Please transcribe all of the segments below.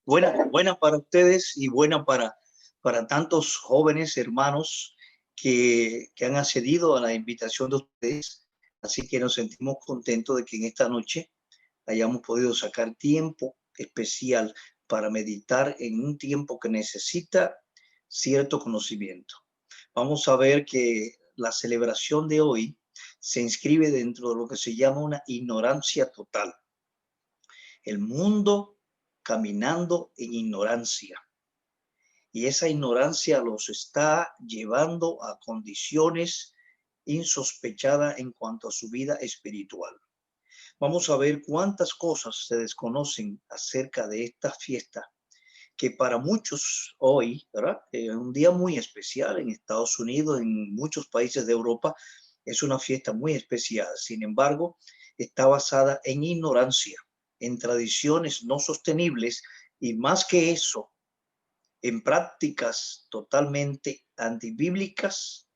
Buena para ustedes y buena para tantos jóvenes hermanos que han accedido a la invitación de ustedes. Así que nos sentimos contentos de que en esta noche hayamos podido sacar tiempo especial para meditar en un tiempo que necesita cierto conocimiento. Vamos a ver que la celebración de hoy se inscribe dentro de lo que se llama una ignorancia total. El mundo caminando en ignorancia. Y esa ignorancia los está llevando a condiciones insospechadas en cuanto a su vida espiritual. Vamos a ver cuántas cosas se desconocen acerca de esta fiesta, que para muchos hoy, ¿verdad? Es un día muy especial en Estados Unidos, en muchos países de Europa, es una fiesta muy especial. Sin embargo, está basada en ignorancia, en tradiciones no sostenibles y más que eso, en prácticas totalmente antibíblicas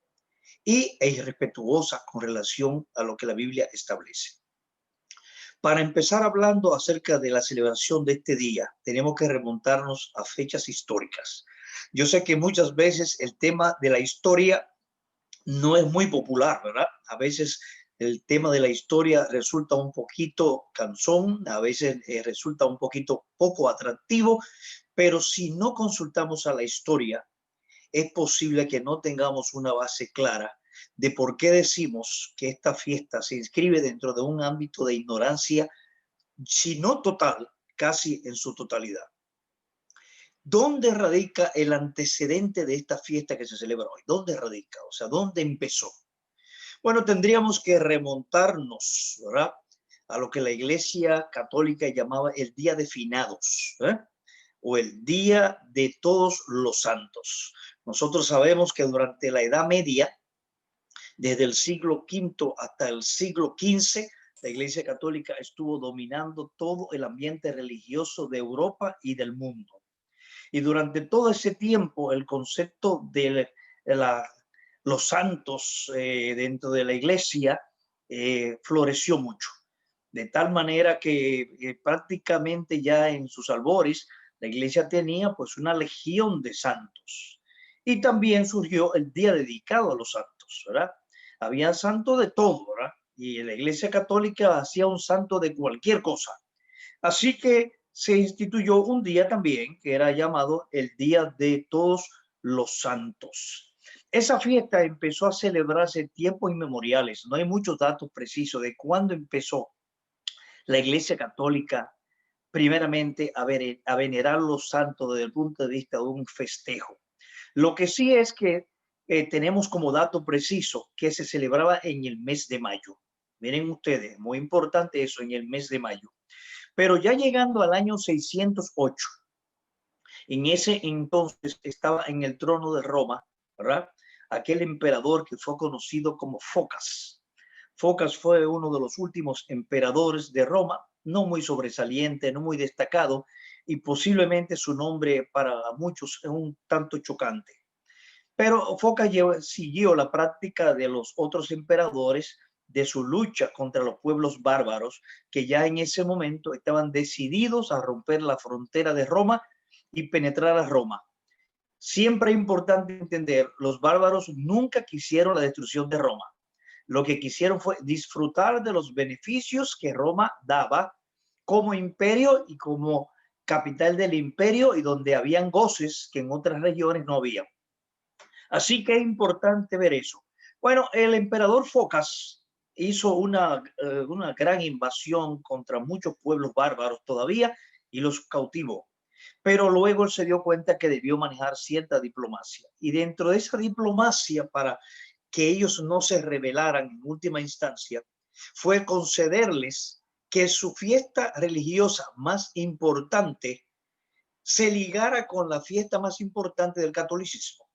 e irrespetuosas con relación a lo que la Biblia establece. Para empezar hablando acerca de la celebración de este día, tenemos que remontarnos a fechas históricas. Yo sé que muchas veces el tema de la historia no es muy popular, ¿verdad? A veces el tema de la historia resulta un poquito cansón, a veces resulta un poquito poco atractivo, pero si no consultamos a la historia, es posible que no tengamos una base clara de por qué decimos que esta fiesta se inscribe dentro de un ámbito de ignorancia, si no total, casi en su totalidad. ¿Dónde radica el antecedente de esta fiesta que se celebra hoy? ¿Dónde radica? O sea, ¿dónde empezó? Bueno, tendríamos que remontarnos, ¿verdad?, a lo que la Iglesia Católica llamaba el Día de Finados, o el Día de Todos los Santos. Nosotros sabemos que durante la Edad Media, desde el siglo V hasta el siglo XV, la Iglesia Católica estuvo dominando todo el ambiente religioso de Europa y del mundo. Y durante todo ese tiempo, el concepto de los santos dentro de la Iglesia floreció mucho. De tal manera que prácticamente ya en sus albores, la Iglesia tenía pues una legión de santos. Y también surgió el día dedicado a los santos, ¿verdad? Había santos de todo, ¿verdad? Y la Iglesia Católica hacía un santo de cualquier cosa. Así que se instituyó un día también que era llamado el Día de Todos los Santos. Esa fiesta empezó a celebrarse en tiempos inmemoriales. No hay muchos datos precisos de cuándo empezó la Iglesia Católica primeramente a venerar los santos desde el punto de vista de un festejo. Lo que sí es que tenemos como dato preciso que se celebraba en el mes de mayo. Miren ustedes, muy importante eso, en el mes de mayo. Pero ya llegando al año 608, en ese entonces estaba en el trono de Roma, ¿verdad?, aquel emperador que fue conocido como Focas. Focas fue uno de los últimos emperadores de Roma, no muy sobresaliente, no muy destacado, y posiblemente su nombre para muchos es un tanto chocante. Pero Focas siguió la práctica de los otros emperadores de su lucha contra los pueblos bárbaros que ya en ese momento estaban decididos a romper la frontera de Roma y penetrar a Roma. Siempre es importante entender, los bárbaros nunca quisieron la destrucción de Roma. Lo que quisieron fue disfrutar de los beneficios que Roma daba como imperio y como capital del imperio, y donde habían goces que en otras regiones no había. Así que es importante ver eso. Bueno, el emperador Focas hizo una gran invasión contra muchos pueblos bárbaros todavía y los cautivó. Pero luego él se dio cuenta que debió manejar cierta diplomacia. Y dentro de esa diplomacia, para que ellos no se rebelaran en última instancia, fue concederles que su fiesta religiosa más importante se ligara con la fiesta más importante del catolicismo.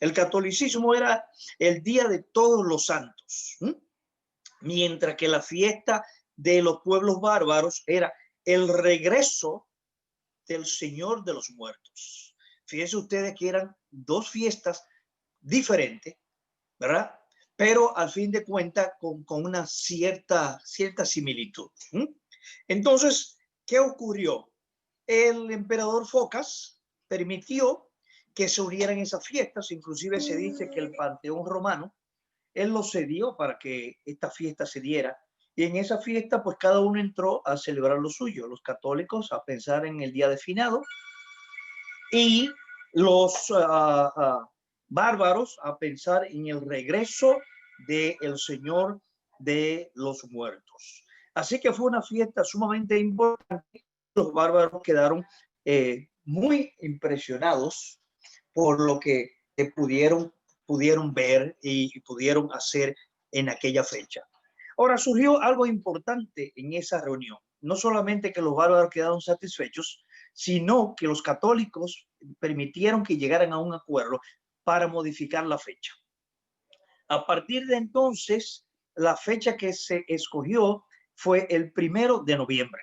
El catolicismo era el Día de Todos los Santos, mientras que la fiesta de los pueblos bárbaros era el regreso del Señor de los muertos. Fíjense ustedes que eran dos fiestas diferentes, ¿verdad? Pero al fin de cuentas con una cierta similitud. Entonces, ¿qué ocurrió? el emperador Focas permitió que se unieran esas fiestas. Inclusive se dice que el Panteón Romano, él lo cedió para que esta fiesta se diera. Y en esa fiesta, pues cada uno entró a celebrar lo suyo. Los católicos a pensar en el día de finado y los bárbaros a pensar en el regreso del Señor de los muertos. Así que fue una fiesta sumamente importante. Los bárbaros quedaron muy impresionados por lo que pudieron ver y pudieron hacer en aquella fecha. Ahora surgió algo importante en esa reunión. No solamente que los bárbaros quedaron satisfechos, sino que los católicos permitieron que llegaran a un acuerdo para modificar la fecha. A partir de entonces, la fecha que se escogió fue el 1 de noviembre.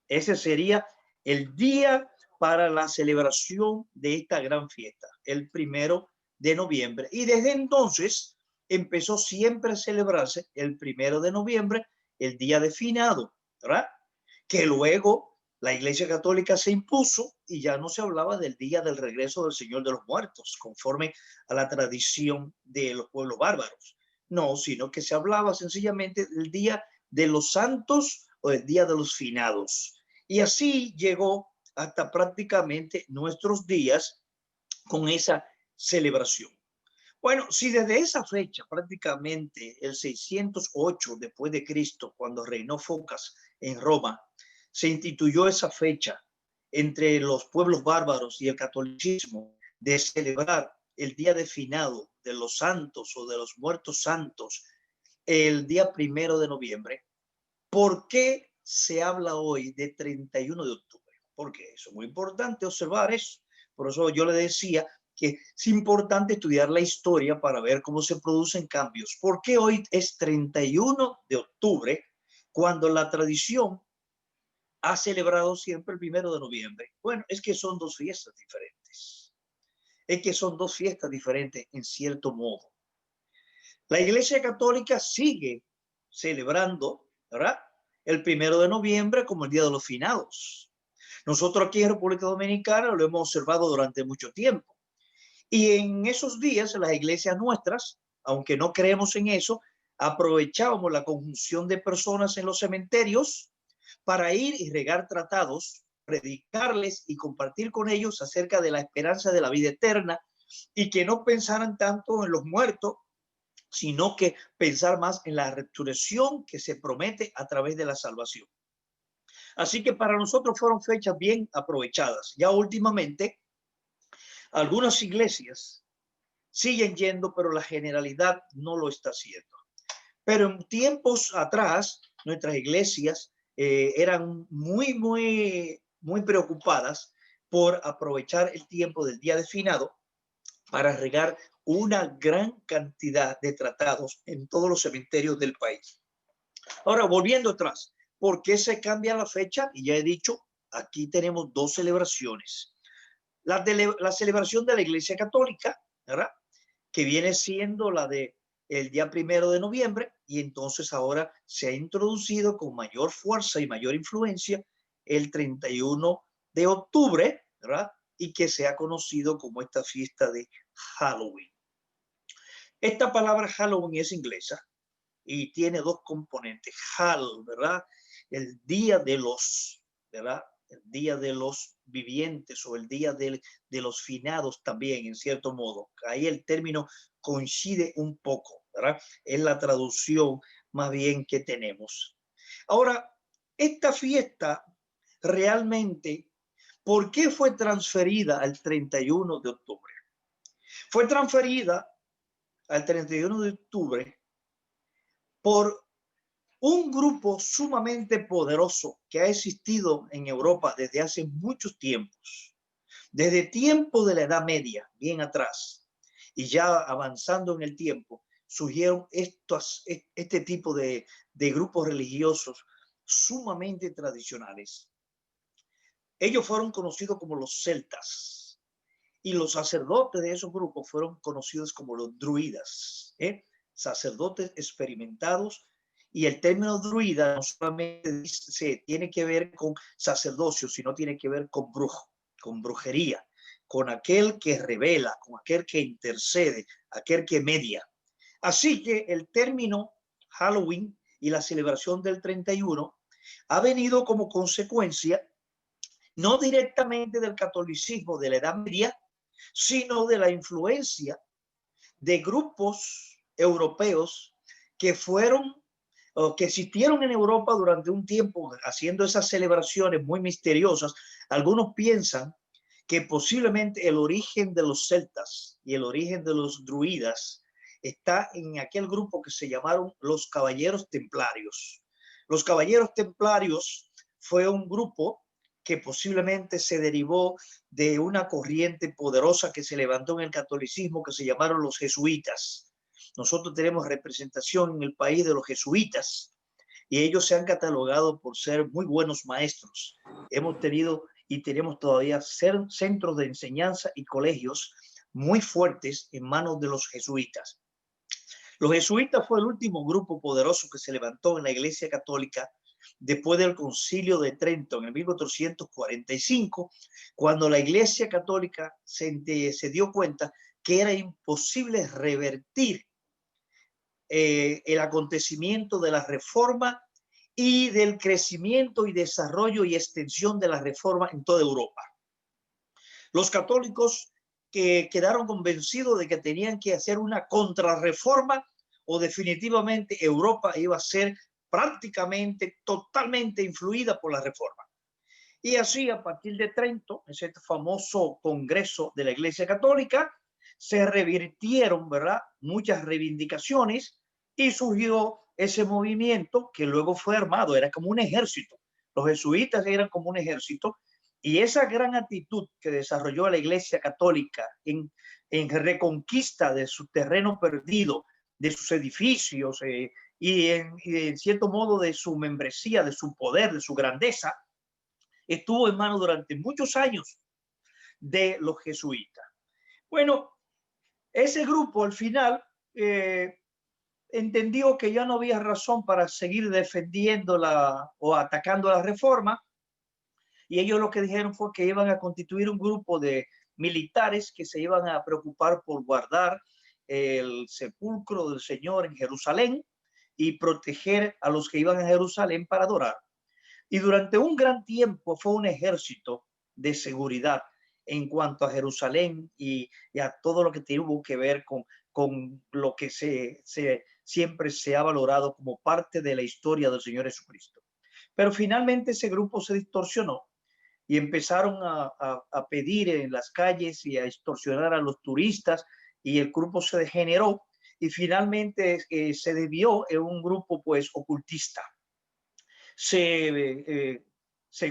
Ese sería el día para la celebración de esta gran fiesta, el 1 de noviembre. Y desde entonces empezó siempre a celebrarse el 1 de noviembre, el día de finado, ¿verdad? Que luego la Iglesia Católica se impuso y ya no se hablaba del día del regreso del Señor de los muertos, conforme a la tradición de los pueblos bárbaros. No, sino que se hablaba sencillamente del día de los santos o el día de los finados. Y así llegó hasta prácticamente nuestros días con esa celebración. Bueno, si desde esa fecha, prácticamente el 608 después de Cristo, cuando reinó Focas en Roma, se instituyó esa fecha entre los pueblos bárbaros y el catolicismo de celebrar el día de finado de los santos o de los muertos santos, el día 1 de noviembre, ¿por qué se habla hoy de 31 de octubre? Porque eso es muy importante observar eso. Por eso yo le decía que es importante estudiar la historia para ver cómo se producen cambios. ¿Por qué hoy es 31 de octubre cuando la tradición ha celebrado siempre el 1 de noviembre? Bueno, es que son dos fiestas diferentes. Es que son dos fiestas diferentes en cierto modo. La Iglesia Católica sigue celebrando, ¿verdad?, el 1 de noviembre como el Día de los Finados. Nosotros aquí en República Dominicana lo hemos observado durante mucho tiempo. Y en esos días, las iglesias nuestras, aunque no creemos en eso, aprovechábamos la conjunción de personas en los cementerios para ir y regar tratados, predicarles y compartir con ellos acerca de la esperanza de la vida eterna y que no pensaran tanto en los muertos, sino que pensar más en la resurrección que se promete a través de la salvación. Así que para nosotros fueron fechas bien aprovechadas. Ya últimamente, algunas iglesias siguen yendo, pero la generalidad no lo está haciendo. Pero en tiempos atrás, nuestras iglesias eran muy preocupadas por aprovechar el tiempo del día de finado para regar una gran cantidad de tratados en todos los cementerios del país. Ahora, volviendo atrás, ¿por qué se cambia la fecha? Y ya he dicho, aquí tenemos dos celebraciones. La celebración de la Iglesia Católica, ¿verdad?, que viene siendo la de el día 1 de noviembre, y entonces ahora se ha introducido con mayor fuerza y mayor influencia el 31 de octubre, ¿verdad?, y que se ha conocido como esta fiesta de Halloween. Esta palabra Halloween es inglesa y tiene dos componentes. Hall, ¿verdad?, el día de los, ¿verdad?, el día de los vivientes o el día de los finados también, en cierto modo. Ahí el término coincide un poco, ¿verdad? Es la traducción más bien que tenemos. Ahora, esta fiesta realmente, ¿por qué fue transferida al 31 de octubre? Fue transferida al 31 de octubre por un grupo sumamente poderoso que ha existido en Europa desde hace muchos tiempos, desde tiempo de la Edad Media, bien atrás, y ya avanzando en el tiempo, surgieron este tipo de grupos religiosos sumamente tradicionales. Ellos fueron conocidos como los celtas y los sacerdotes de esos grupos fueron conocidos como los druidas, sacerdotes experimentados Y el término druida no solamente tiene que ver con sacerdocio, sino tiene que ver con brujo, con brujería, con aquel que revela, con aquel que intercede, aquel que media. Así que el término Halloween y la celebración del 31 ha venido como consecuencia no directamente del catolicismo de la Edad Media, sino de la influencia de grupos europeos que fueron o que existieron en Europa durante un tiempo haciendo esas celebraciones muy misteriosas. Algunos piensan que posiblemente el origen de los celtas y el origen de los druidas está en aquel grupo que se llamaron los Caballeros Templarios. Los Caballeros Templarios fue un grupo que posiblemente se derivó de una corriente poderosa que se levantó en el catolicismo que se llamaron los jesuitas. Nosotros tenemos representación en el país de los jesuitas y ellos se han catalogado por ser muy buenos maestros. Hemos tenido y tenemos todavía centros de enseñanza y colegios muy fuertes en manos de los jesuitas. Los jesuitas fue el último grupo poderoso que se levantó en la Iglesia Católica después del Concilio de Trento en el 1445, cuando la Iglesia Católica se dio cuenta que era imposible revertir el acontecimiento de la Reforma y del crecimiento y desarrollo y extensión de la Reforma en toda Europa. Los católicos que quedaron convencidos de que tenían que hacer una contrarreforma o definitivamente Europa iba a ser prácticamente totalmente influida por la Reforma. Y así a partir de Trento, ese famoso congreso de la Iglesia Católica, se revirtieron, ¿verdad?, muchas reivindicaciones y surgió ese movimiento que luego fue armado, era como un ejército. Los jesuitas eran como un ejército y esa gran actitud que desarrolló la Iglesia Católica en reconquista de su terreno perdido, de sus edificios y en cierto modo de su membresía, de su poder, de su grandeza, estuvo en manos durante muchos años de los jesuitas. Bueno, ese grupo al final entendió que ya no había razón para seguir defendiendo o atacando la reforma y ellos lo que dijeron fue que iban a constituir un grupo de militares que se iban a preocupar por guardar el sepulcro del Señor en Jerusalén y proteger a los que iban a Jerusalén para adorar. Y durante un gran tiempo fue un ejército de seguridad en cuanto a Jerusalén y a todo lo que tuvo que ver con lo que siempre se ha valorado como parte de la historia del Señor Jesucristo. Pero finalmente ese grupo se distorsionó y empezaron a pedir en las calles y a extorsionar a los turistas y el grupo se degeneró y finalmente se debió en un grupo pues ocultista. Se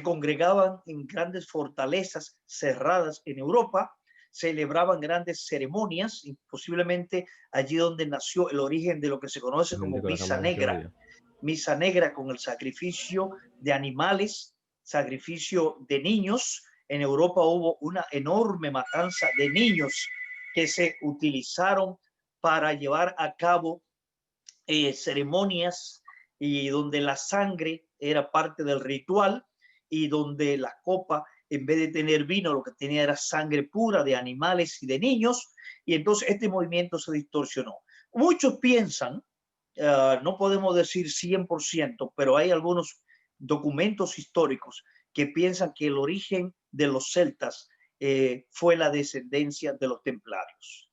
congregaban en grandes fortalezas cerradas en Europa, celebraban grandes ceremonias, y posiblemente allí donde nació el origen de lo que se conoce como misa negra con el sacrificio de animales, sacrificio de niños. En Europa hubo una enorme matanza de niños que se utilizaron para llevar a cabo ceremonias y donde la sangre era parte del ritual y donde la copa, en vez de tener vino, lo que tenía era sangre pura de animales y de niños, y entonces este movimiento se distorsionó. Muchos piensan, no podemos decir 100%, pero hay algunos documentos históricos que piensan que el origen de los celtas fue la descendencia de los templarios.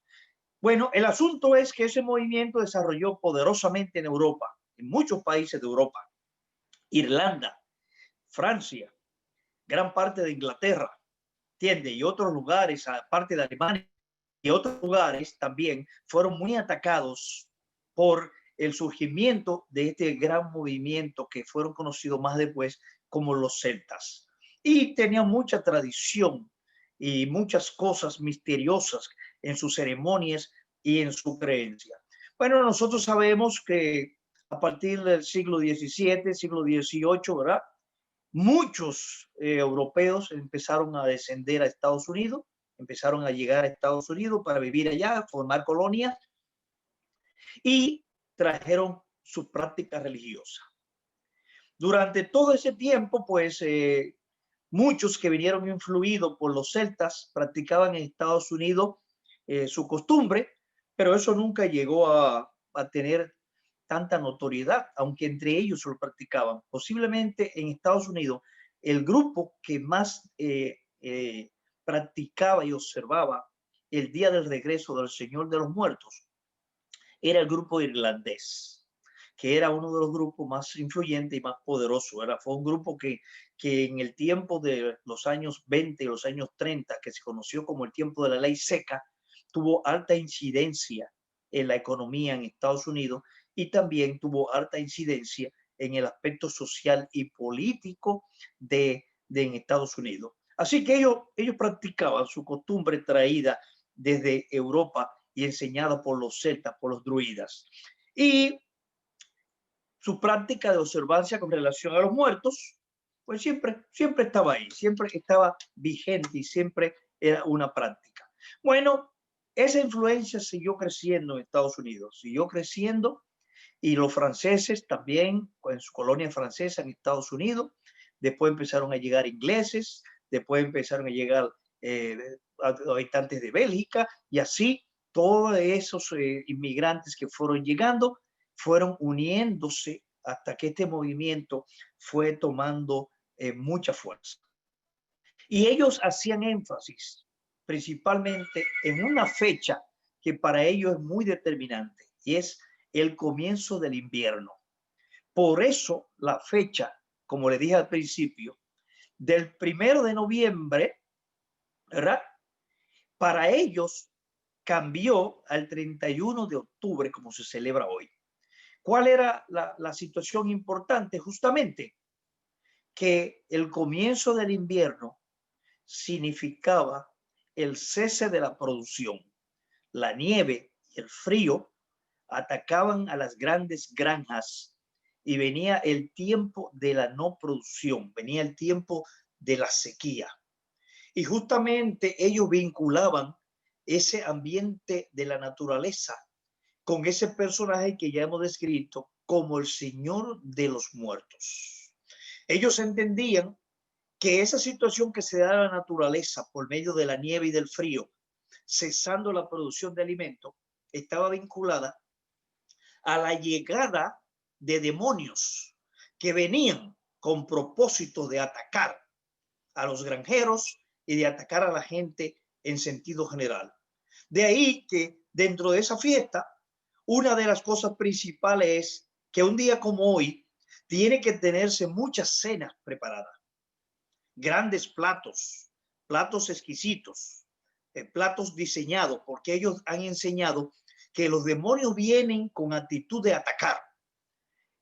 Bueno, el asunto es que ese movimiento desarrolló poderosamente en Europa, en muchos países de Europa, Irlanda, Francia, gran parte de Inglaterra, ¿entiende? Y otros lugares, aparte de Alemania y otros lugares también, fueron muy atacados por el surgimiento de este gran movimiento que fueron conocidos más después como los celtas. Y tenían mucha tradición y muchas cosas misteriosas en sus ceremonias y en su creencia. Bueno, nosotros sabemos que a partir del siglo XVII, siglo XVIII, ¿verdad?, muchos europeos empezaron a descender a Estados Unidos, empezaron a llegar a Estados Unidos para vivir allá, formar colonias y trajeron su práctica religiosa. Durante todo ese tiempo, pues muchos que vinieron influidos por los celtas practicaban en Estados Unidos su costumbre, pero eso nunca llegó a tener tanta notoriedad, aunque entre ellos lo practicaban. Posiblemente en Estados Unidos el grupo que más practicaba y observaba el día del regreso del Señor de los Muertos era el grupo irlandés, que era uno de los grupos más influyentes y más poderosos. Fue un grupo que en el tiempo de los años 20 y los años 30, que se conoció como el tiempo de la ley seca, tuvo alta incidencia en la economía en Estados Unidos y también tuvo alta incidencia en el aspecto social y político en Estados Unidos. Así que ellos practicaban su costumbre traída desde Europa y enseñada por los celtas, por los druidas. Y su práctica de observancia con relación a los muertos, pues siempre estaba ahí, siempre estaba vigente y siempre era una práctica. Bueno, esa influencia siguió creciendo en Estados Unidos, siguió creciendo y los franceses también, en su colonia francesa en Estados Unidos, después empezaron a llegar ingleses, después empezaron a llegar habitantes de Bélgica y así todos esos inmigrantes que fueron llegando fueron uniéndose hasta que este movimiento fue tomando mucha fuerza. Y ellos hacían énfasis principalmente en una fecha que para ellos es muy determinante y es el comienzo del invierno. Por eso la fecha, como le dije al principio, del 1 de noviembre, ¿verdad? Para ellos cambió al 31 de octubre, como se celebra hoy. ¿Cuál era la situación importante? Justamente que el comienzo del invierno significaba el cese de la producción. La nieve y el frío atacaban a las grandes granjas y venía el tiempo de la no producción, venía el tiempo de la sequía. Y justamente ellos vinculaban ese ambiente de la naturaleza con ese personaje que ya hemos descrito como el Señor de los Muertos. Ellos entendían que esa situación que se da en la naturaleza por medio de la nieve y del frío, cesando la producción de alimentos, estaba vinculada a la llegada de demonios que venían con propósito de atacar a los granjeros y de atacar a la gente en sentido general. De ahí que dentro de esa fiesta, una de las cosas principales es que un día como hoy tiene que tenerse muchas cenas preparadas, grandes platos, platos exquisitos, platos diseñados, porque ellos han enseñado que los demonios vienen con actitud de atacar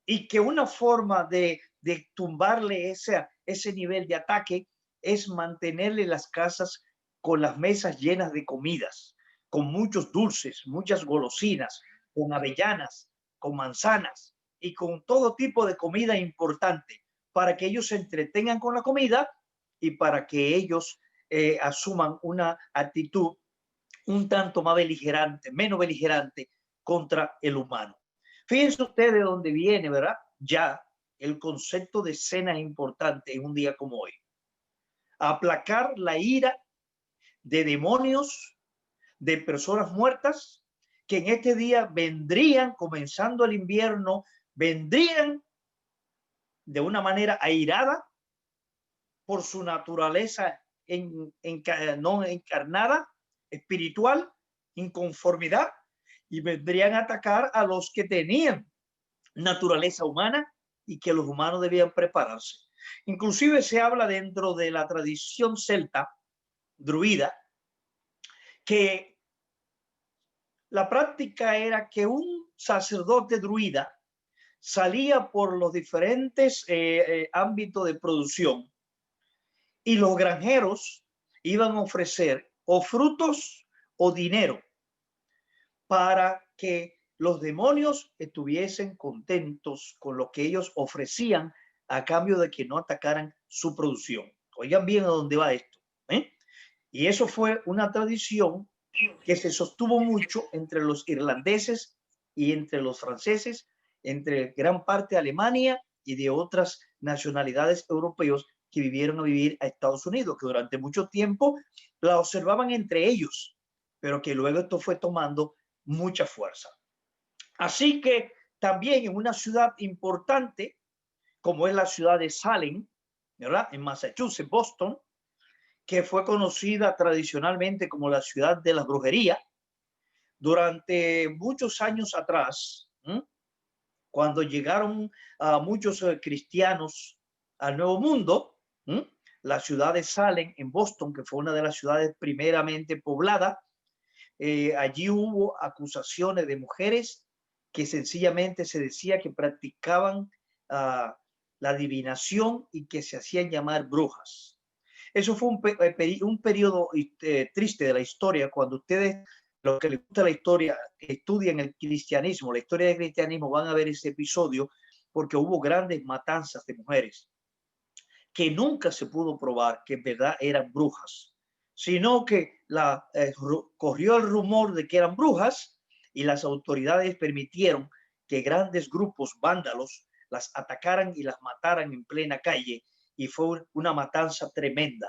y que una forma de tumbarle ese nivel de ataque es mantenerle las casas con las mesas llenas de comidas, con muchos dulces, muchas golosinas, con avellanas, con manzanas y con todo tipo de comida importante para que ellos se entretengan con la comida y para que ellos asuman una actitud un tanto más beligerante, menos beligerante contra el humano. Fíjense ustedes de dónde viene, ¿verdad? Ya el concepto de cena importante en un día como hoy. Aplacar la ira de demonios, de personas muertas, que en este día vendrían, comenzando el invierno, vendrían de una manera airada por su naturaleza no encarnada, espiritual, inconformidad, y vendrían a atacar a los que tenían naturaleza humana y que los humanos debían prepararse. Inclusive se habla dentro de la tradición celta, druida, que la práctica era que un sacerdote druida salía por los diferentes ámbitos de producción y los granjeros iban a ofrecer o frutos o dinero para que los demonios estuviesen contentos con lo que ellos ofrecían a cambio de que no atacaran su producción. Oigan bien a dónde va esto. Y eso fue una tradición que se sostuvo mucho entre los irlandeses y entre los franceses entre gran parte de Alemania y de otras nacionalidades europeos que vivieron a vivir a Estados Unidos, que durante mucho tiempo la observaban entre ellos, pero que luego esto fue tomando mucha fuerza. Así que también en una ciudad importante, como es la ciudad de Salem, ¿verdad? En Massachusetts, Boston, que fue conocida tradicionalmente como la ciudad de la brujería, durante muchos años atrás, cuando llegaron muchos cristianos al Nuevo Mundo, la ciudad de Salem, en Boston, que fue una de las ciudades primeramente pobladas, allí hubo acusaciones de mujeres que sencillamente se decía que practicaban la adivinación y que se hacían llamar brujas. Eso fue un periodo triste de la historia. Cuando ustedes, los que les gusta la historia, estudian el cristianismo, la historia del cristianismo, van a ver ese episodio porque hubo grandes matanzas de mujeres que nunca se pudo probar que en verdad eran brujas, sino que corrió el rumor de que eran brujas y las autoridades permitieron que grandes grupos vándalos las atacaran y las mataran en plena calle, y fue una matanza tremenda.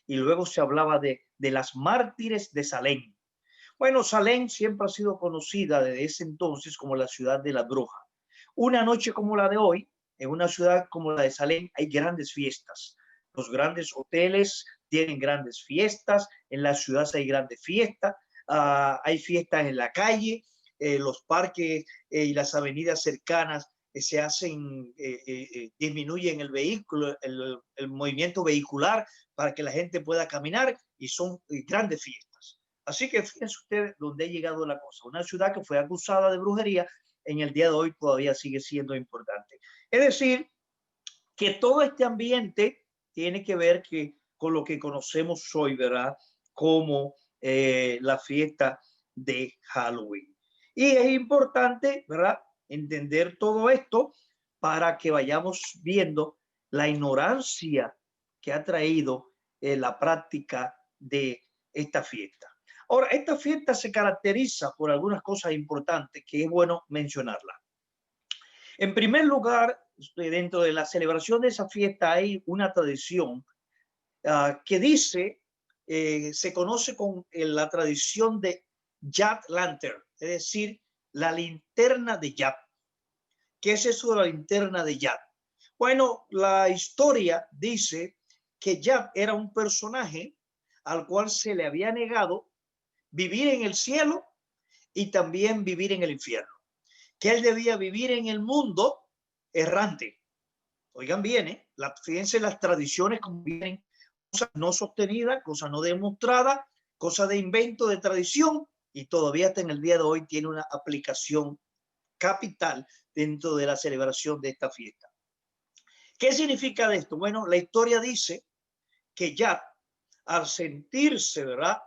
Y luego se hablaba de las mártires de Salem. Bueno, Salem siempre ha sido conocida desde ese entonces como la ciudad de la bruja. Una noche como la de hoy, en una ciudad como la de Salem, hay grandes fiestas. Los grandes hoteles tienen grandes fiestas, en las ciudades hay grandes fiestas, hay fiestas en la calle, los parques y las avenidas cercanas se hacen, disminuyen el vehículo, el movimiento vehicular para que la gente pueda caminar, y son grandes fiestas. Así que fíjense ustedes dónde ha llegado la cosa. Una ciudad que fue acusada de brujería, en el día de hoy todavía sigue siendo importante. Es decir, que todo este ambiente tiene que ver con lo que conocemos hoy, ¿verdad? Como la fiesta de Halloween. Y es importante, ¿verdad?, entender todo esto para que vayamos viendo la ignorancia que ha traído la práctica de esta fiesta. Ahora, esta fiesta se caracteriza por algunas cosas importantes que es bueno mencionarlas. En primer lugar, dentro de la celebración de esa fiesta hay una tradición que dice, se conoce con la tradición de Jack Lantern, es decir, la linterna de Jack. ¿Qué es eso de la linterna de Jack? Bueno, la historia dice que Jack era un personaje al cual se le había negado vivir en el cielo y también vivir en el infierno, que él debía vivir en el mundo errante. Oigan bien, fíjense las tradiciones como vienen, cosas no sostenidas, cosas no demostradas, cosas de invento, de tradición, y todavía hasta en el día de hoy tiene una aplicación capital dentro de la celebración de esta fiesta. ¿Qué significa esto? Bueno, la historia dice que ya al sentirse, ¿verdad?,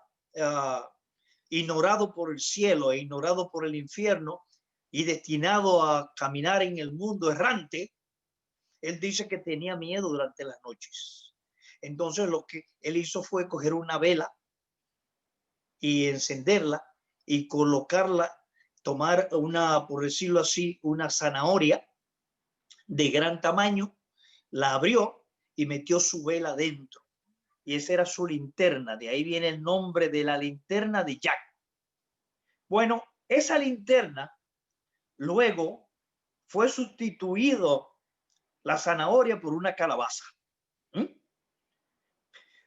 ignorado por el cielo e ignorado por el infierno y destinado a caminar en el mundo errante, él dice que tenía miedo durante las noches. Entonces lo que él hizo fue coger una vela y encenderla y colocarla, tomar una, por decirlo así, una zanahoria de gran tamaño, la abrió y metió su vela dentro. Y esa era su linterna. De ahí viene el nombre de la linterna de Jack. Bueno, esa linterna luego fue sustituido la zanahoria por una calabaza.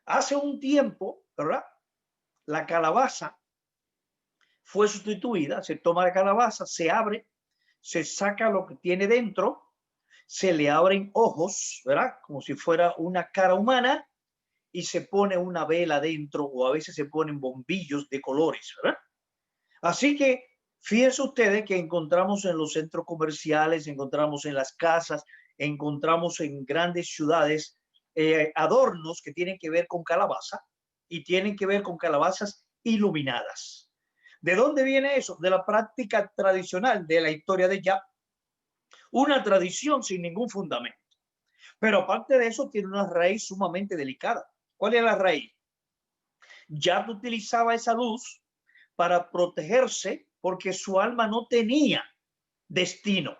Hace un tiempo, ¿verdad?, la calabaza fue sustituida. Se toma la calabaza, se abre, se saca lo que tiene dentro, se le abren ojos, ¿verdad?, como si fuera una cara humana, y se pone una vela dentro, o a veces se ponen bombillos de colores, ¿verdad? Así que fíjense ustedes que encontramos en los centros comerciales, encontramos en las casas, encontramos en grandes ciudades adornos que tienen que ver con calabaza, y tienen que ver con calabazas iluminadas. ¿De dónde viene eso? De la práctica tradicional de la historia de Jack. Una tradición sin ningún fundamento. Pero aparte de eso, tiene una raíz sumamente delicada. ¿Cuál es la raíz? Jack utilizaba esa luz para protegerse porque su alma no tenía destino.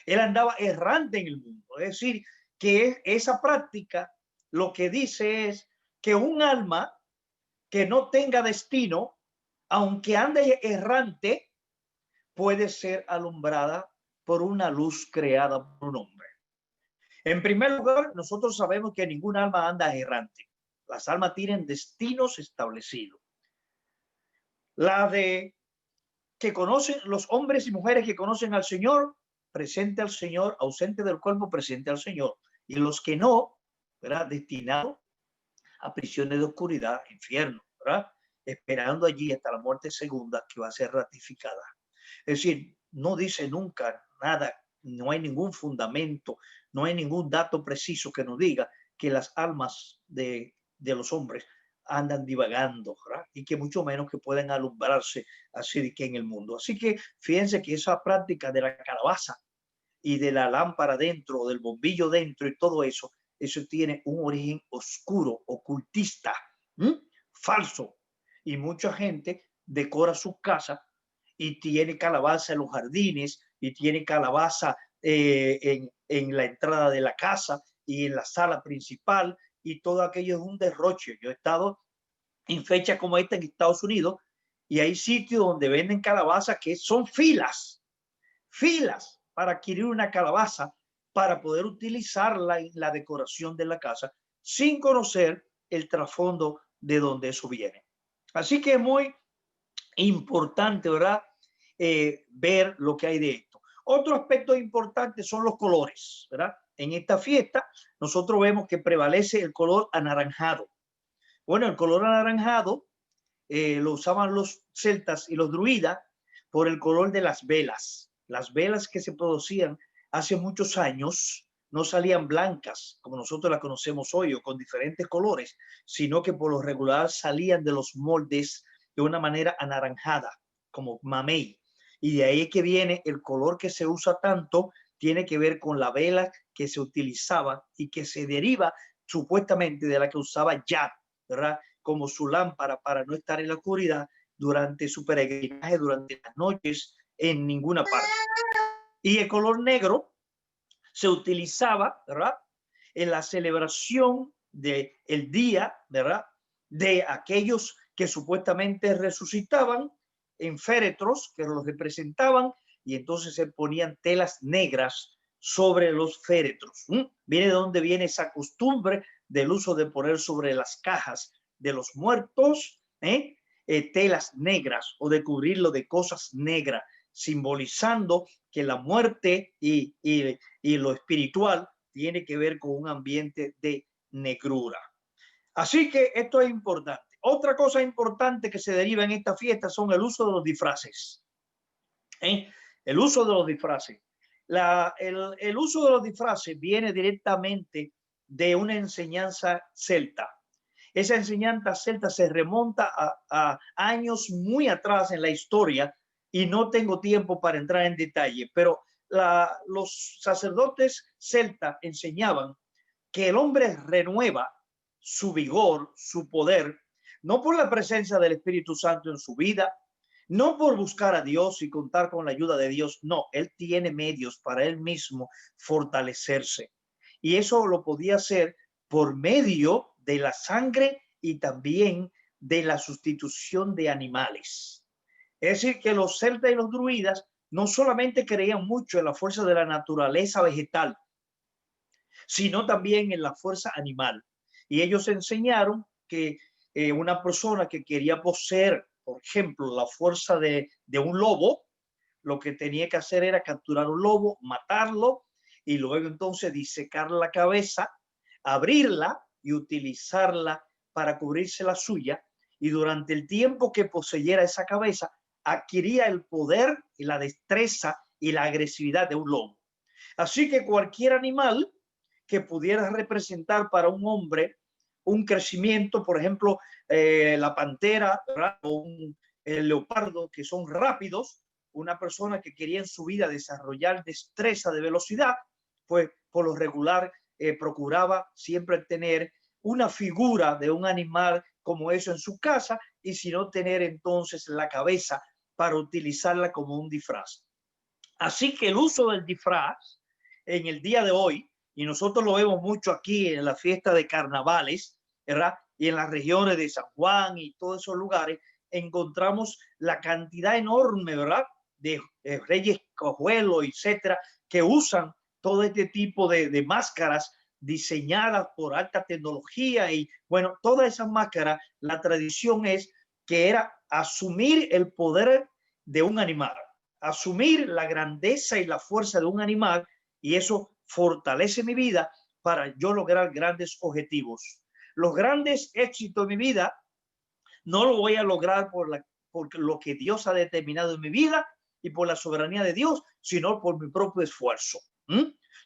Él andaba errante en el mundo. Es decir, que esa práctica lo que dice es que un alma que no tenga destino, aunque ande errante, puede ser alumbrada por una luz creada por un hombre. En primer lugar, nosotros sabemos que ningún alma anda errante. Las almas tienen destinos establecidos. La de que conocen, los hombres y mujeres que conocen al Señor, presente al Señor, ausente del cuerpo, presente al Señor. Y los que no, ¿verdad? Destinados a prisiones de oscuridad, infierno, ¿verdad? Esperando allí hasta la muerte segunda que va a ser ratificada. Es decir, no dice nunca nada, no hay ningún fundamento, no hay ningún dato preciso que nos diga que las almas de los hombres andan divagando, ¿verdad? Y que mucho menos que pueden alumbrarse así de que en el mundo. Así que fíjense que esa práctica de la calabaza y de la lámpara dentro, del bombillo dentro y todo eso, eso tiene un origen oscuro, ocultista, falso. Y mucha gente decora su casa y tiene calabaza en los jardines y tiene calabaza en la entrada de la casa y en la sala principal, y todo aquello es un derroche. Yo he estado en fechas como esta en Estados Unidos y hay sitios donde venden calabaza que son filas para adquirir una calabaza para poder utilizarla en la decoración de la casa sin conocer el trasfondo de donde eso viene. Así que es muy importante, ¿verdad? Ver lo que hay de esto. Otro aspecto importante son los colores, ¿verdad? En esta fiesta nosotros vemos que prevalece el color anaranjado. Bueno, el color anaranjado lo usaban los celtas y los druidas por el color de las velas. Las velas que se producían hace muchos años no salían blancas como nosotros las conocemos hoy o con diferentes colores, sino que por lo regular salían de los moldes de una manera anaranjada, como mamey. Y de ahí que viene el color que se usa tanto, tiene que ver con la vela que se utilizaba y que se deriva supuestamente de la que usaba Yah, ¿verdad? Como su lámpara para no estar en la oscuridad durante su peregrinaje, durante las noches, en ninguna parte. Y el color negro se utilizaba, ¿verdad? En la celebración del día, ¿verdad? De aquellos que supuestamente resucitaban en féretros que los representaban, y entonces se ponían telas negras sobre los féretros. Viene de dónde viene esa costumbre del uso de poner sobre las cajas de los muertos telas negras o de cubrirlo de cosas negras, simbolizando que la muerte y lo espiritual tiene que ver con un ambiente de negrura. Así que esto es importante. Otra cosa importante que se deriva en esta fiesta son el uso de los disfraces. El uso de los disfraces. El uso de los disfraces viene directamente de una enseñanza celta. Esa enseñanza celta se remonta a años muy atrás en la historia y no tengo tiempo para entrar en detalle, pero los sacerdotes celtas enseñaban que el hombre renueva su vigor, su poder, no por la presencia del Espíritu Santo en su vida, no por buscar a Dios y contar con la ayuda de Dios, no, él tiene medios para él mismo fortalecerse. Y eso lo podía hacer por medio de la sangre y también de la sustitución de animales. Es decir, que los celtas y los druidas no solamente creían mucho en la fuerza de la naturaleza vegetal, sino también en la fuerza animal. Y ellos enseñaron que una persona que quería poseer, por ejemplo, la fuerza de un lobo, lo que tenía que hacer era capturar un lobo, matarlo y luego entonces disecar la cabeza, abrirla y utilizarla para cubrirse la suya, y durante el tiempo que poseyera esa cabeza adquiría el poder y la destreza y la agresividad de un lobo. Así que cualquier animal que pudiera representar para un hombre un crecimiento, por ejemplo, la pantera, ¿verdad? O el leopardo, que son rápidos, una persona que quería en su vida desarrollar destreza de velocidad, pues por lo regular procuraba siempre tener una figura de un animal como eso en su casa, y si no, tener entonces la cabeza para utilizarla como un disfraz. Así que el uso del disfraz en el día de hoy, y nosotros lo vemos mucho aquí en la fiesta de carnavales, ¿verdad? Y en las regiones de San Juan y todos esos lugares, encontramos la cantidad enorme, ¿verdad? De reyes cojuelos, etcétera, que usan todo este tipo de máscaras diseñadas por alta tecnología. Y bueno, todas esas máscaras, la tradición es que era asumir el poder de un animal, asumir la grandeza y la fuerza de un animal, y eso fortalece mi vida para yo lograr grandes objetivos. Los grandes éxitos de mi vida no lo voy a lograr por lo que Dios ha determinado en mi vida y por la soberanía de Dios, sino por mi propio esfuerzo.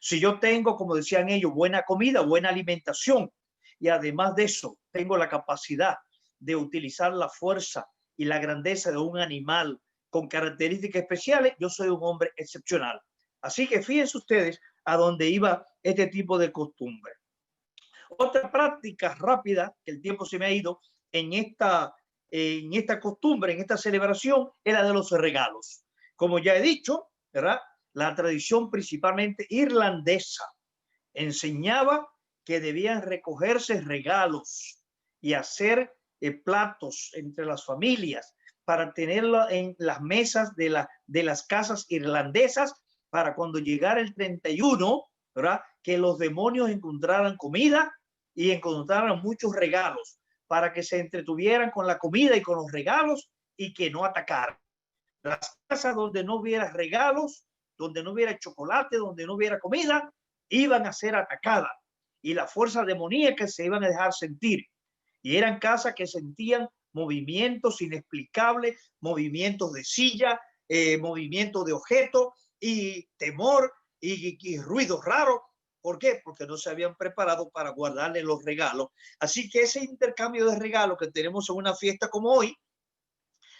Si yo tengo, como decían ellos, buena comida, buena alimentación, y además de eso tengo la capacidad de utilizar la fuerza y la grandeza de un animal con características especiales, yo soy un hombre excepcional. Así que fíjense ustedes a dónde iba este tipo de costumbre. Otra práctica rápida, que el tiempo se me ha ido, en esta costumbre, en esta celebración, era de los regalos. Como ya he dicho, ¿verdad? La tradición principalmente irlandesa enseñaba que debían recogerse regalos y hacer platos entre las familias para tenerlo en las mesas de las casas irlandesas para cuando llegara el 31, ¿verdad? Que los demonios encontraran comida y encontraran muchos regalos para que se entretuvieran con la comida y con los regalos y que no atacaran. Las casas donde no hubiera regalos, donde no hubiera chocolate, donde no hubiera comida, iban a ser atacadas y las fuerzas demoníacas se iban a dejar sentir. Y eran casas que sentían movimientos inexplicables, movimientos de silla, movimientos de objetos y temor y ruidos raros. ¿Por qué? Porque no se habían preparado para guardarle los regalos. Así que ese intercambio de regalos que tenemos en una fiesta como hoy,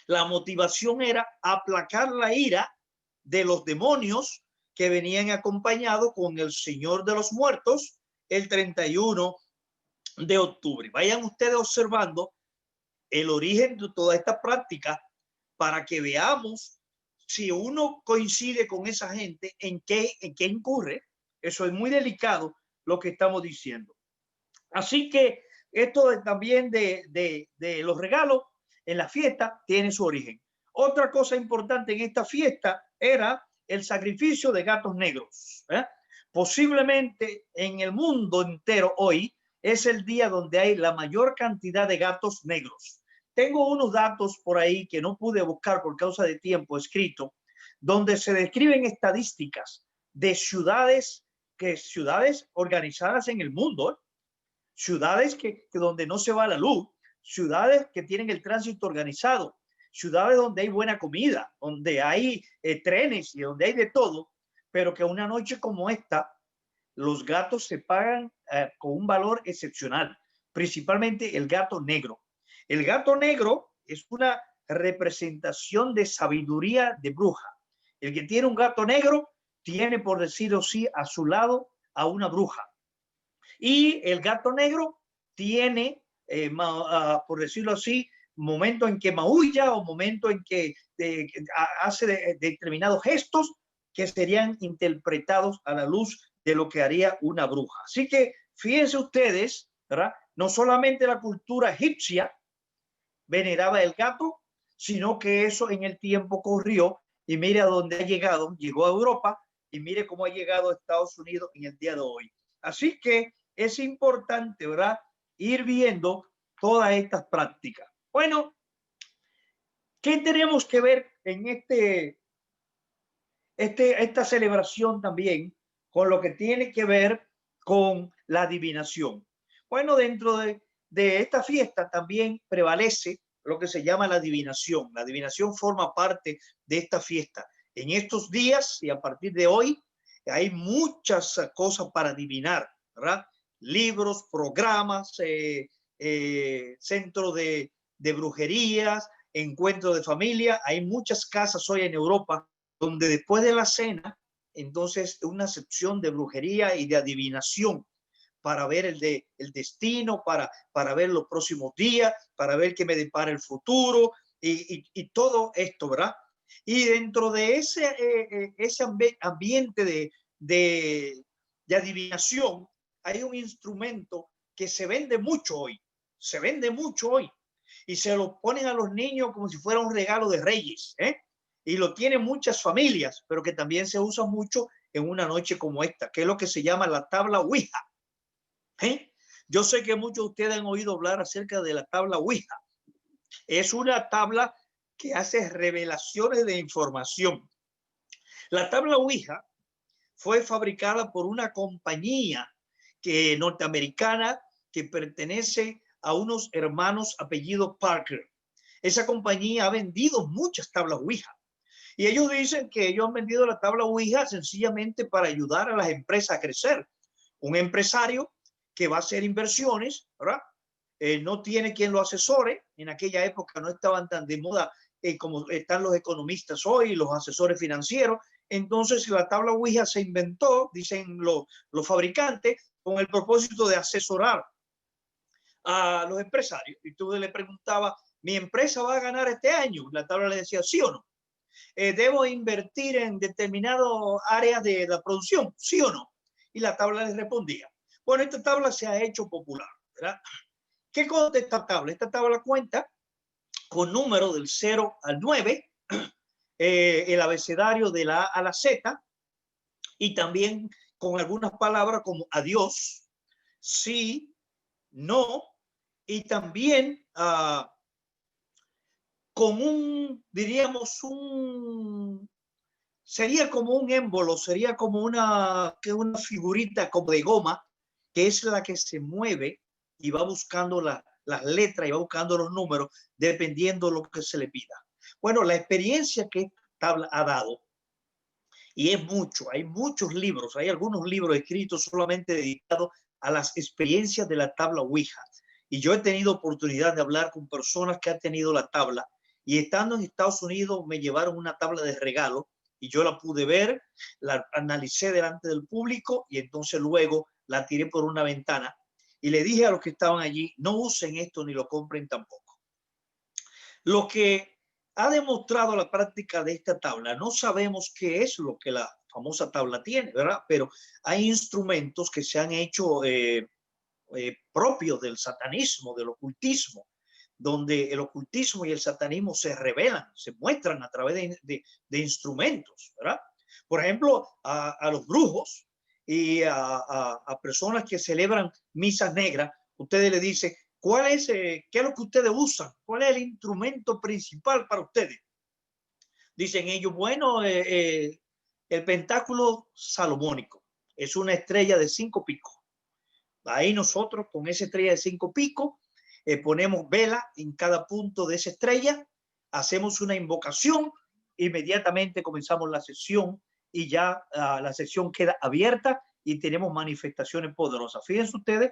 la motivación era aplacar la ira de los demonios que venían acompañados con el Señor de los Muertos el 31 de octubre. Vayan ustedes observando el origen de toda esta práctica para que veamos si uno coincide con esa gente, en qué incurre. Eso es muy delicado lo que estamos diciendo. Así que esto también de los regalos en la fiesta tiene su origen. Otra cosa importante en esta fiesta era el sacrificio de gatos negros. Posiblemente en el mundo entero hoy es el día donde hay la mayor cantidad de gatos negros. Tengo unos datos por ahí que no pude buscar por causa de tiempo escrito, donde se describen estadísticas de ciudades organizadas en el mundo, ciudades que donde no se va la luz, ciudades que tienen el tránsito organizado, ciudades donde hay buena comida, donde hay trenes y donde hay de todo, pero que una noche como esta, los gatos se pagan con un valor excepcional, principalmente el gato negro. El gato negro es una representación de sabiduría de bruja. El que tiene un gato negro tiene, por decirlo así, a su lado a una bruja. Y el gato negro tiene, por decirlo así, momento en que maulla o momento en que hace determinados gestos que serían interpretados a la luz de lo que haría una bruja. Así que fíjense ustedes, ¿verdad? No solamente la cultura egipcia veneraba el gato, sino que eso en el tiempo corrió y mire a dónde ha llegado, llegó a Europa y mire cómo ha llegado a Estados Unidos en el día de hoy. Así que es importante, ¿verdad?, ir viendo todas estas prácticas. Bueno, ¿qué tenemos que ver en esta celebración también con lo que tiene que ver con la adivinación? Bueno, dentro de esta fiesta también prevalece lo que se llama la adivinación. La adivinación forma parte de esta fiesta. En estos días y a partir de hoy hay muchas cosas para adivinar, ¿verdad? Libros, programas, centros de brujerías, encuentros de familia. Hay muchas casas hoy en Europa donde después de la cena, entonces una sección de brujería y de adivinación para ver el destino, para ver los próximos días, para ver qué me depara el futuro y todo esto, ¿verdad? Y dentro de ese ambiente de, de adivinación, hay un instrumento que se vende mucho hoy. Se vende mucho hoy. Y se lo ponen a los niños como si fuera un regalo de Reyes, ¿eh? Y lo tienen muchas familias, pero que también se usa mucho en una noche como esta, que es lo que se llama la tabla Ouija. ¿Eh? Yo sé que muchos de ustedes han oído hablar acerca de la tabla Ouija. Es una tabla que hace revelaciones de información. La tabla Ouija fue fabricada por una compañía norteamericana que pertenece a unos hermanos apellido Parker. Esa compañía ha vendido muchas tablas Ouija. Y ellos dicen que ellos han vendido la tabla Ouija sencillamente para ayudar a las empresas a crecer. Un empresario que va a hacer inversiones, ¿verdad? No tiene quien lo asesore. En aquella época no estaban tan de moda como están los economistas hoy, los asesores financieros. Entonces la tabla Ouija se inventó, dicen los fabricantes, con el propósito de asesorar a los empresarios. Y tú le preguntabas, ¿mi empresa va a ganar este año? La tabla le decía sí o no. ¿Debo invertir en determinadas áreas de la producción? ¿Sí o no? Y la tabla les respondía. Bueno, esta tabla se ha hecho popular, ¿verdad? ¿Qué cuenta esta tabla? Esta tabla cuenta con números del 0 al 9, el abecedario de la A a la Z, y también con algunas palabras como adiós, sí, no, y también con diríamos, sería como un émbolo, sería como una figurita como de goma, que es la que se mueve y va buscando las letras y va buscando los números dependiendo de lo que se le pida. Bueno, la experiencia que esta tabla ha dado, y es mucho, hay muchos libros, hay algunos libros escritos solamente dedicados a las experiencias de la tabla Ouija. Y yo he tenido oportunidad de hablar con personas que han tenido la tabla, y estando en Estados Unidos me llevaron una tabla de regalo y yo la pude ver, la analicé delante del público y entonces luego la tiré por una ventana y le dije a los que estaban allí, no usen esto ni lo compren tampoco. Lo que ha demostrado la práctica de esta tabla, no sabemos qué es lo que la famosa tabla tiene, ¿verdad? Pero hay instrumentos que se han hecho propios del satanismo, del ocultismo, donde el ocultismo y el satanismo se revelan, se muestran a través de instrumentos, ¿verdad? Por ejemplo, a los brujos y a personas que celebran misas negras, ustedes le dicen, ¿cuál es, qué es lo que ustedes usan? ¿Cuál es el instrumento principal para ustedes? Dicen ellos, bueno, el pentáculo salomónico es una estrella de 5 picos. Ahí nosotros con esa estrella de 5 picos ponemos vela en cada punto de esa estrella, hacemos una invocación, inmediatamente comenzamos la sesión y ya la sesión queda abierta y tenemos manifestaciones poderosas. Fíjense ustedes,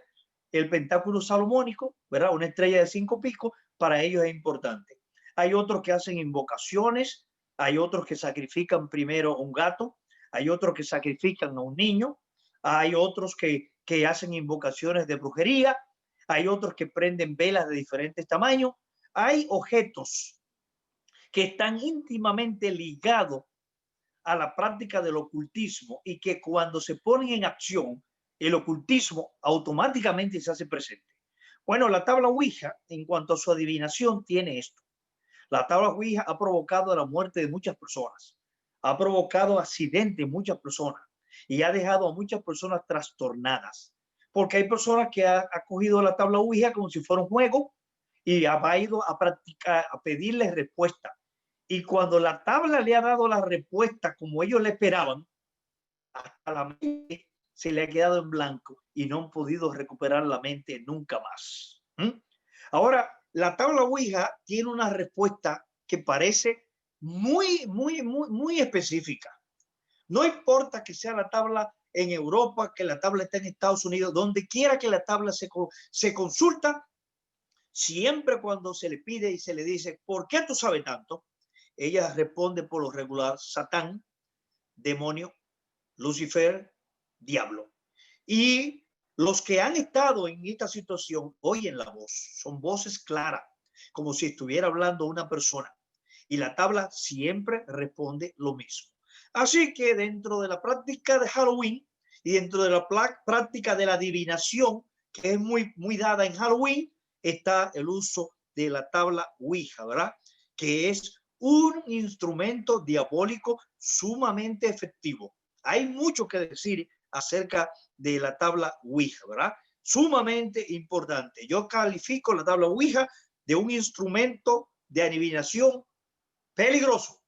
el pentáculo salomónico, ¿verdad? Una estrella de 5 picos, para ellos es importante. Hay otros que hacen invocaciones, hay otros que sacrifican primero un gato, hay otros que sacrifican a un niño, hay otros que hacen invocaciones de brujería, hay otros que prenden velas de diferentes tamaños, hay objetos que están íntimamente ligados a la práctica del ocultismo y que cuando se ponen en acción, el ocultismo automáticamente se hace presente. Bueno, la tabla Ouija, en cuanto a su adivinación, tiene esto. La tabla Ouija ha provocado la muerte de muchas personas, ha provocado accidentes en muchas personas y ha dejado a muchas personas trastornadas. Porque hay personas que han cogido la tabla Ouija como si fuera un juego y ha ido a practicar, a pedirle respuesta. Y cuando la tabla le ha dado la respuesta como ellos le esperaban, hasta la mente se le ha quedado en blanco y no han podido recuperar la mente nunca más. Ahora, la tabla Ouija tiene una respuesta que parece muy específica. No importa que sea la tabla en Europa, que la tabla esté en Estados Unidos, donde quiera que la tabla se consulta, siempre cuando se le pide y se le dice, ¿por qué tú sabes tanto? Ella responde por lo regular, Satán, demonio, Lucifer, diablo. Y los que han estado en esta situación oyen la voz, son voces claras, como si estuviera hablando una persona. Y la tabla siempre responde lo mismo. Así que dentro de la práctica de Halloween y dentro de la práctica de la adivinación, que es muy dada en Halloween, está el uso de la tabla Ouija, ¿verdad? Que es un instrumento diabólico sumamente efectivo. Hay mucho que decir acerca de la tabla Ouija, ¿verdad? Sumamente importante. Yo califico la tabla Ouija de un instrumento de adivinación peligroso,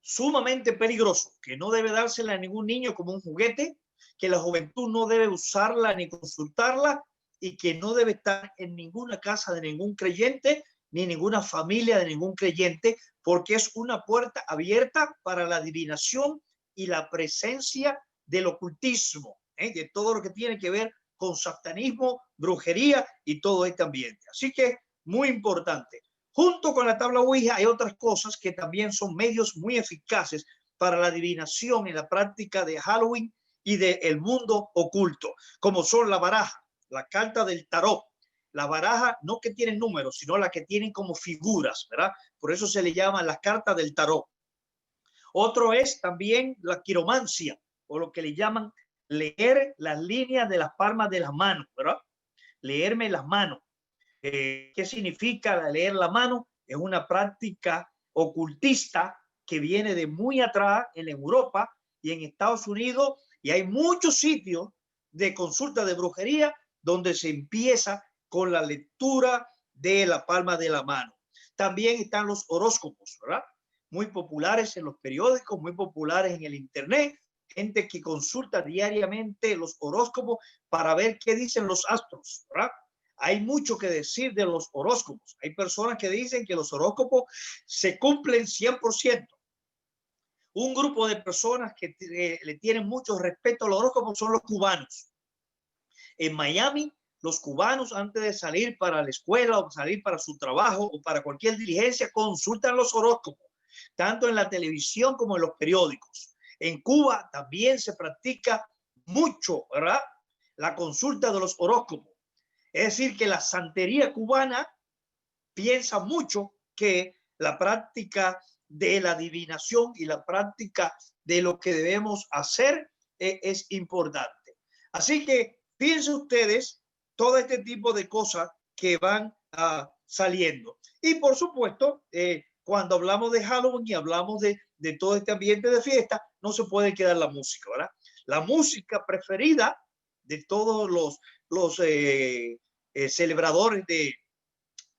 sumamente peligroso, que no debe dársela a ningún niño como un juguete, que la juventud no debe usarla ni consultarla y que no debe estar en ninguna casa de ningún creyente ni ninguna familia de ningún creyente, porque es una puerta abierta para la adivinación y la presencia del ocultismo, de todo lo que tiene que ver con satanismo, brujería y todo este ambiente. Así que muy importante. Junto con la tabla Ouija hay otras cosas que también son medios muy eficaces para la adivinación en la práctica de Halloween y del mundo oculto, como son la baraja, la carta del tarot. La baraja no que tienen números, sino la que tienen como figuras, ¿verdad? Por eso se le llama la carta del tarot. Otro es también la quiromancia, o lo que le llaman leer las líneas de las palmas de las manos, ¿verdad? Leerme las manos. ¿Qué significa leer la mano? Es una práctica ocultista que viene de muy atrás en Europa y en Estados Unidos, y hay muchos sitios de consulta de brujería donde se empieza con la lectura de la palma de la mano. También están los horóscopos, ¿verdad? Muy populares en los periódicos, muy populares en el internet, gente que consulta diariamente los horóscopos para ver qué dicen los astros, ¿verdad? Hay mucho que decir de los horóscopos. Hay personas que dicen que los horóscopos se cumplen 100%. Un grupo de personas que le tienen mucho respeto a los horóscopos son los cubanos. En Miami, los cubanos antes de salir para la escuela o salir para su trabajo o para cualquier diligencia consultan los horóscopos, tanto en la televisión como en los periódicos. En Cuba también se practica mucho, ¿verdad? La consulta de los horóscopos. Es decir, que la santería cubana piensa mucho que la práctica de la adivinación y la práctica de lo que debemos hacer es importante. Así que piensen ustedes todo este tipo de cosas que van saliendo. Y por supuesto, cuando hablamos de Halloween y hablamos de todo este ambiente de fiesta, no se puede quedar la música, ¿verdad? La música preferida de todos los celebradores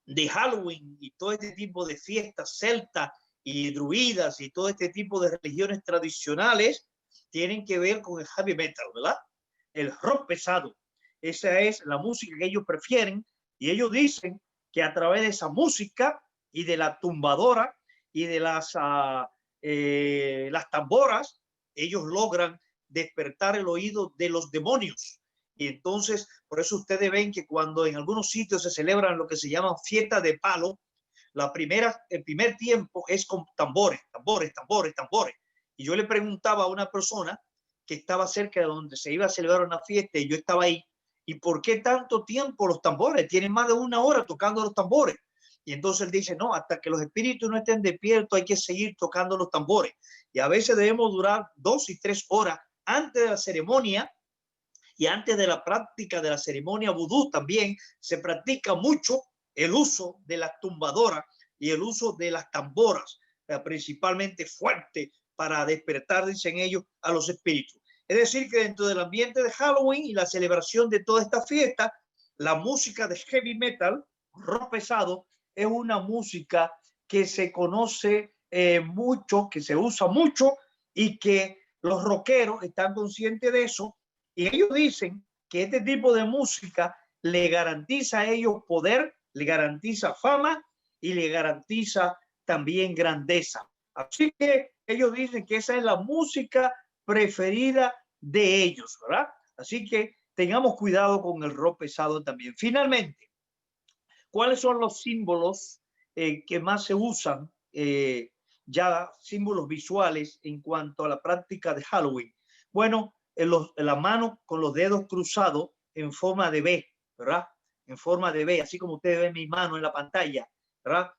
de Halloween y todo este tipo de fiestas celtas y druidas y todo este tipo de religiones tradicionales tienen que ver con el heavy metal, ¿verdad? El rock pesado. Esa es la música que ellos prefieren y ellos dicen que a través de esa música y de la tumbadora y de las tamboras, ellos logran despertar el oído de los demonios. Y entonces, por eso ustedes ven que cuando en algunos sitios se celebran lo que se llaman fiestas de palo, el primer tiempo es con tambores, tambores, tambores, tambores. Y yo le preguntaba a una persona que estaba cerca de donde se iba a celebrar una fiesta y yo estaba ahí, ¿y por qué tanto tiempo los tambores? Tienen más de una hora tocando los tambores. Y entonces él dice, no, hasta que los espíritus no estén despiertos hay que seguir tocando los tambores. Y a veces debemos durar 2 y 3 horas antes de la ceremonia. Y antes de la práctica de la ceremonia vudú también se practica mucho el uso de las tumbadoras y el uso de las tamboras, principalmente fuerte, para despertar, dicen ellos, a los espíritus. Es decir, que dentro del ambiente de Halloween y la celebración de toda esta fiesta, la música de heavy metal, rock pesado, es una música que se conoce mucho, que se usa mucho y que los rockeros están conscientes de eso. Y ellos dicen que este tipo de música le garantiza a ellos poder, le garantiza fama y le garantiza también grandeza. Así que ellos dicen que esa es la música preferida de ellos, ¿verdad? Así que tengamos cuidado con el rock pesado también. Finalmente, ¿cuáles son los símbolos que más se usan, ya símbolos visuales en cuanto a la práctica de Halloween? Bueno, en la mano con los dedos cruzados en forma de B, ¿verdad? En forma de B, así como ustedes ven mi mano en la pantalla, ¿verdad?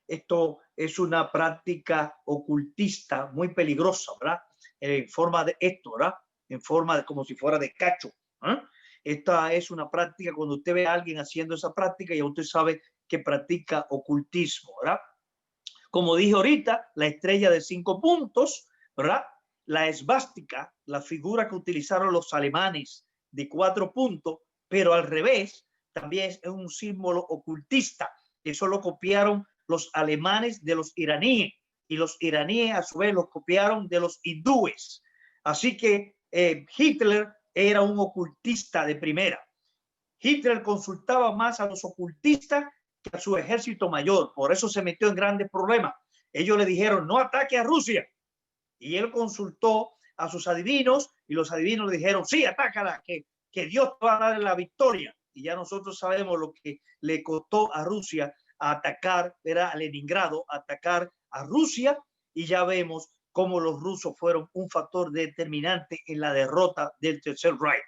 Esto es una práctica ocultista muy peligrosa, ¿verdad? En forma de esto, ¿verdad? En forma de como si fuera de cacho. ¿Eh? Esta es una práctica, cuando usted ve a alguien haciendo esa práctica, ya usted sabe que practica ocultismo, ¿verdad? Como dije ahorita, la estrella de 5 puntos, ¿verdad? La esvástica, la figura que utilizaron los alemanes de 4 puntos, pero al revés, también es un símbolo ocultista. Eso lo copiaron los alemanes de los iraníes, y los iraníes a su vez lo copiaron de los hindúes. Así que Hitler era un ocultista de primera. Hitler consultaba más a los ocultistas que a su ejército mayor. Por eso se metió en grandes problemas. Ellos le dijeron, no ataque a Rusia. Y él consultó a sus adivinos y los adivinos le dijeron, sí, atácala, que Dios te va a dar la victoria. Y ya nosotros sabemos lo que le costó a Rusia a atacar, era a Leningrado, atacar a Rusia, y ya vemos cómo los rusos fueron un factor determinante en la derrota del Tercer Reich.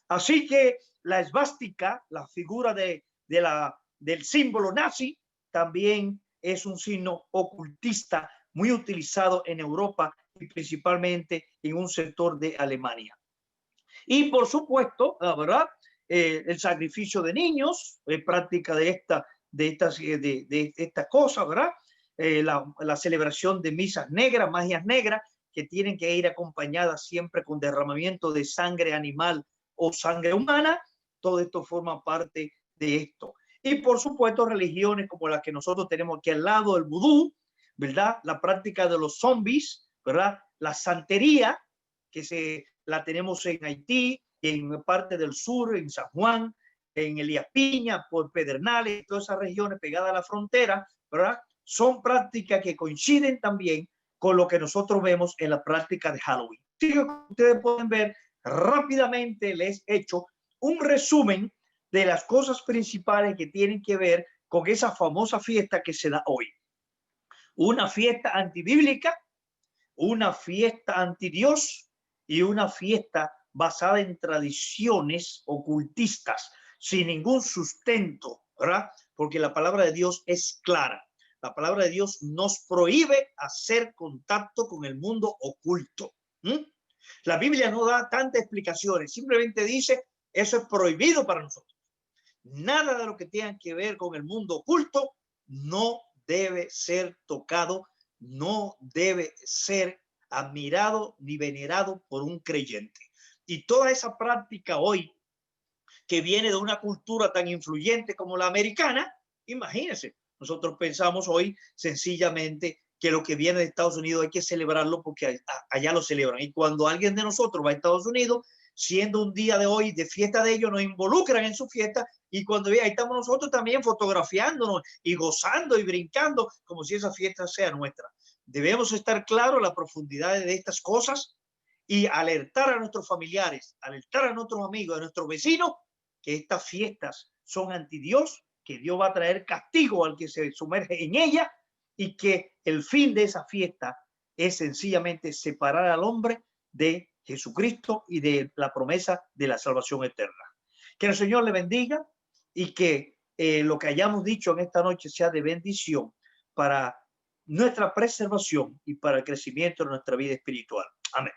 Así que la esvástica, la figura del símbolo nazi, también es un signo ocultista muy utilizado en Europa y principalmente en un sector de Alemania. Y por supuesto, la verdad, el sacrificio de niños, práctica de esta cosa, ¿verdad? La celebración de misas negras, magias negras, que tienen que ir acompañadas siempre con derramamiento de sangre animal o sangre humana. Todo esto forma parte de esto. Y por supuesto, religiones como las que nosotros tenemos aquí al lado, el vudú, ¿verdad? La práctica de los zombies, ¿verdad? La santería, que la tenemos en Haití, en parte del sur, en San Juan, en Elías Piña, por Pedernales, todas esas regiones pegadas a la frontera, ¿verdad? Son prácticas que coinciden también con lo que nosotros vemos en la práctica de Halloween. Así que ustedes pueden ver rápidamente, les he hecho un resumen de las cosas principales que tienen que ver con esa famosa fiesta que se da hoy. Una fiesta antibíblica, una fiesta antidios y una fiesta basada en tradiciones ocultistas, sin ningún sustento, ¿verdad? Porque la palabra de Dios es clara. La palabra de Dios nos prohíbe hacer contacto con el mundo oculto. La Biblia no da tantas explicaciones, simplemente dice, eso es prohibido para nosotros. Nada de lo que tenga que ver con el mundo oculto no debe ser tocado, no debe ser admirado ni venerado por un creyente. Y toda esa práctica hoy, que viene de una cultura tan influyente como la americana, imagínense, nosotros pensamos hoy sencillamente que lo que viene de Estados Unidos hay que celebrarlo porque allá lo celebran. Y cuando alguien de nosotros va a Estados Unidos, siendo un día de hoy de fiesta de ellos, nos involucran en su fiesta, y cuando ahí estamos nosotros también fotografiándonos y gozando y brincando como si esa fiesta sea nuestra. Debemos estar claros en la profundidad de estas cosas y alertar a nuestros familiares, alertar a nuestros amigos, a nuestros vecinos, que estas fiestas son anti Dios, que Dios va a traer castigo al que se sumerge en ella, y que el fin de esa fiesta es sencillamente separar al hombre de Jesucristo y de la promesa de la salvación eterna. Que el Señor le bendiga y que lo que hayamos dicho en esta noche sea de bendición para nuestra preservación y para el crecimiento de nuestra vida espiritual. Amén.